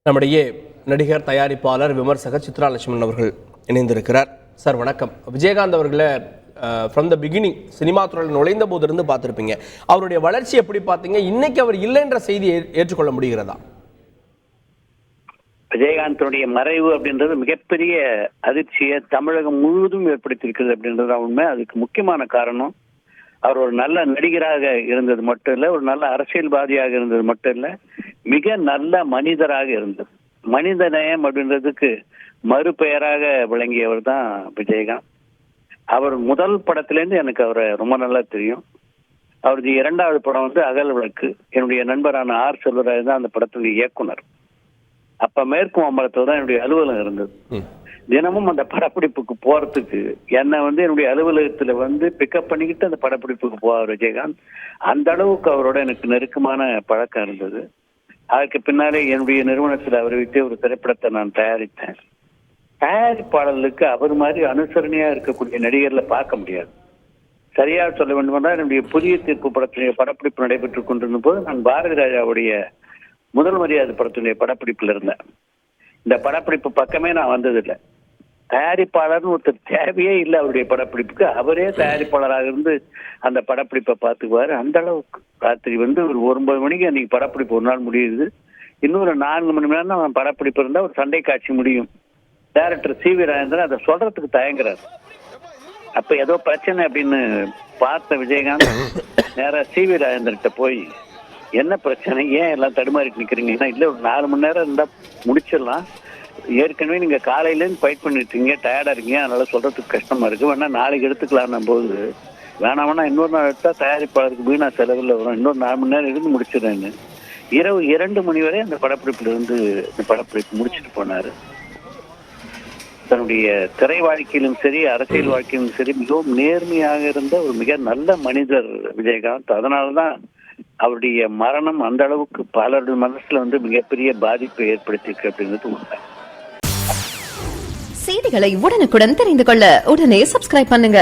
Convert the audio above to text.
நம்முடைய நடிகர், தயாரிப்பாளர், விமர்சகர் சித்ரா லட்சுமணன் அவர்கள் இணைந்திருக்கிறார். சார் வணக்கம். விஜயகாந்த் அவர்களை ஃப்ரம் த பிகினிங் சினிமா துறையில் நுழைந்த போது இருந்து பார்த்துருப்பீங்க. அவருடைய வளர்ச்சி எப்படி பார்த்தீங்க? இன்னைக்கு அவர் இல்லைன்ற செய்தியை ஏற்றுக்கொள்ள முடிகிறதா? விஜயகாந்தனுடைய மறைவு அப்படின்றது மிகப்பெரிய அதிர்ச்சியை தமிழகம் முழுவதும் ஏற்படுத்தியிருக்கிறது அப்படின்றது உண்மை. அதுக்கு முக்கியமான காரணம் அவர் ஒரு நல்ல நடிகராக இருந்தது மட்டும் இல்லை, ஒரு நல்ல அரசியல்வாதியாக இருந்தது மட்டும் இல்லை, மிக நல்ல மனிதராக இருந்தது. மனித நேயம் அப்படின்றதுக்கு மறுபெயராக விளங்கியவர் தான் விஜயகாந்த். அவர் முதல் படத்திலேருந்து எனக்கு அவரை ரொம்ப நல்லா தெரியும். அவரது இரண்டாவது படம் அகல் விளக்கு. என்னுடைய நண்பரான ஆர் செல்வராஜ் தான் அந்த படத்துடைய இயக்குனர். அப்ப மேற்கு மாம்பலத்தில் தான் என்னுடைய அலுவலகம் இருந்தது. தினமும் அந்த படப்பிடிப்புக்கு போறதுக்கு என்னை என்னுடைய அலுவலகத்துல பிக்கப் பண்ணிக்கிட்டு அந்த படப்பிடிப்புக்கு போவார் விஜயகாந்த். அந்த அளவுக்கு அவரோட எனக்கு நெருக்கமான பழக்கம் இருந்தது. அதுக்கு பின்னாலே என்னுடைய நிறுவனத்தில் அவரை வைத்து ஒரு திரைப்படத்தை நான் தயாரித்தேன். தயாரிப்பாளர்களுக்கு அவர் மாதிரி அனுசரணையா இருக்கக்கூடிய நடிகர்ல பார்க்க முடியாது. சரியா சொல்ல வேண்டுமென்றால் என்னுடைய புதிய தீர்ப்பு படத்தினுடைய படப்பிடிப்பு நடைபெற்றுக் கொண்டிருந்த போது நான் பாரதி ராஜாவுடைய முதல் மரியாதை படத்தினுடைய படப்பிடிப்புல இருந்தேன். இந்த படப்பிடிப்பு பக்கமே நான் வந்ததில்லை. தயாரிப்பாளர்னு ஒருத்தர் தேவையே இல்லை அவருடைய படப்பிடிப்புக்கு. அவரே தயாரிப்பாளராக இருந்து அந்த படப்பிடிப்பை பார்த்துக்குவாரு. அந்த அளவுக்கு ராத்திரி ஒரு 9 மணிக்கு அன்னைக்கு படப்பிடிப்பு ஒரு நாள் முடியுது. இன்னொரு 4 மணி நேரம் அவன் படப்பிடிப்பு இருந்தா ஒரு சண்டை காட்சி முடியும். Director CV. ராஜேந்திரன் அதை சொல்றதுக்கு தயங்குறாரு. அப்ப ஏதோ பிரச்சனை அப்படின்னு பார்த்த விஜயகாந்த் நேரா சி.வி. ராஜேந்திரன்கிட்ட போய், என்ன பிரச்சனை, ஏன் எல்லாம் தடுமாறிட்டு நிக்கிறீங்கன்னா, இல்ல ஒரு 4 மணி நேரம் இருந்தா முடிச்சிடலாம், ஏற்கனவே நீங்க காலையிலேருந்து ஃபைட் பண்ணிட்டீங்க, டயர்டா இருக்கீங்க, அதனால சொல்றதுக்கு கஷ்டமா இருக்கு, வேணா நாளைக்கு எடுத்துக்கலாம் போது, வேணாமன்னா இன்னொரு நாள் எடுத்தா தயாரிப்பாளருக்கு வீணா செலவில் வரும், இன்னொரு 4 மணி நேரம் இருந்து முடிச்சிடறேன்னு இரவு 2 மணி வரை அந்த படப்பிடிப்புல இந்த படப்பிடிப்பு முடிச்சுட்டு போனாரு. தன்னுடைய திரை வாழ்க்கையிலும் சரி, அரசியல் வாழ்க்கையிலும் சரி, மிகவும் நேர்மையாக இருந்த ஒரு மிக நல்ல மனிதர் விஜயகாந்த். அதனாலதான் அவருடைய மரணம் அந்த அளவுக்கு பலருடைய மனசுல மிகப்பெரிய பாதிப்பை ஏற்படுத்தியிருக்கு அப்படிங்கிறது உண்மை. செய்திகளை உடனுக்குடன் தெரிந்து கொள்ள உடனே சப்ஸ்கிரைப் பண்ணுங்க.